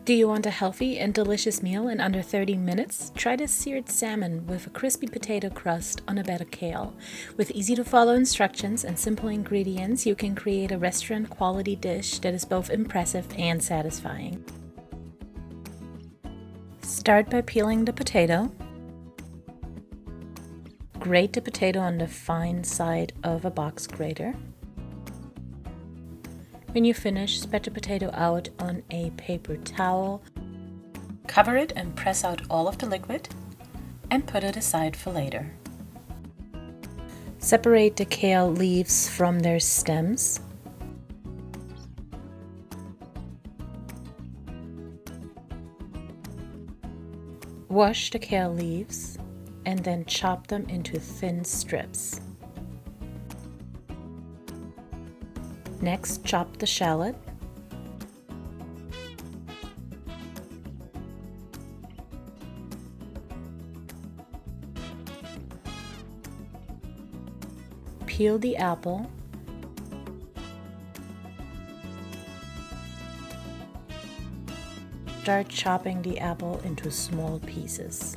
Do you want a healthy and delicious meal in under 30 minutes? Try this seared salmon with a crispy potato crust on a bed of kale. With easy-to-follow instructions and simple ingredients, you can create a restaurant-quality dish that is both impressive and satisfying. Start by peeling the potato. Grate the potato on the fine side of a box grater. When you finish, spread the potato out on a paper towel, cover it and press out all of the liquid, and put it aside for later. Separate the kale leaves from their stems. Wash the kale leaves and then chop them into thin strips. Next, chop the shallot. Peel the apple. Start chopping the apple into small pieces.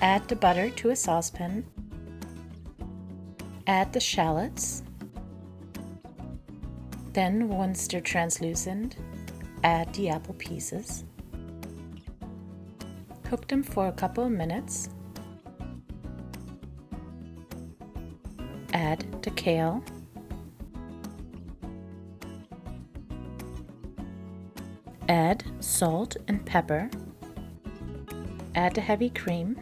Add the butter to a saucepan. Add the shallots. Then, once they're translucent, add the apple pieces. Cook them for a couple of minutes. Add the kale. Add salt and pepper. Add the heavy cream.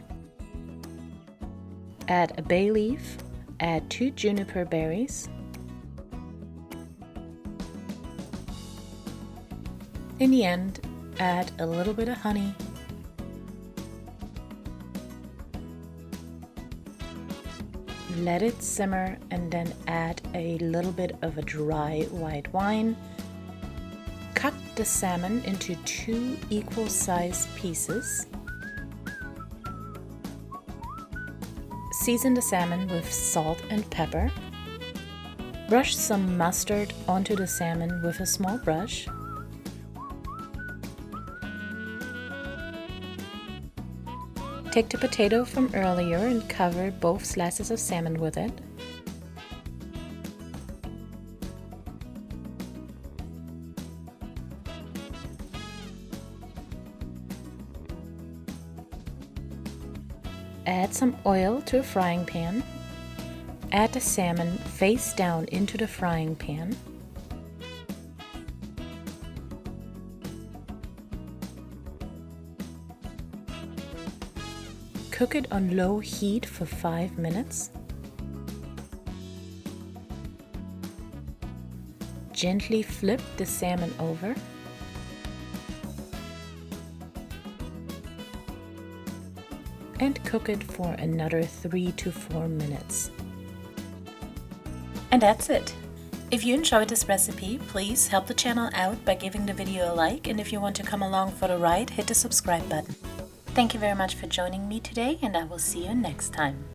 Add a bay leaf, add 2 juniper berries. In the end, add a little bit of honey. Let it simmer and then add a little bit of a dry white wine. Cut the salmon into 2 equal-sized pieces. Season the salmon with salt and pepper. Brush some mustard onto the salmon with a small brush. Take the potato from earlier and cover both slices of salmon with it. Add some oil to a frying pan. Add the salmon face down into the frying pan. Cook it on low heat for 5 minutes. Gently flip the salmon over. And cook it for another 3 to 4 minutes. And that's it! If you enjoyed this recipe, please help the channel out by giving the video a like, and if you want to come along for the ride, hit the subscribe button. Thank you very much for joining me today, and I will see you next time.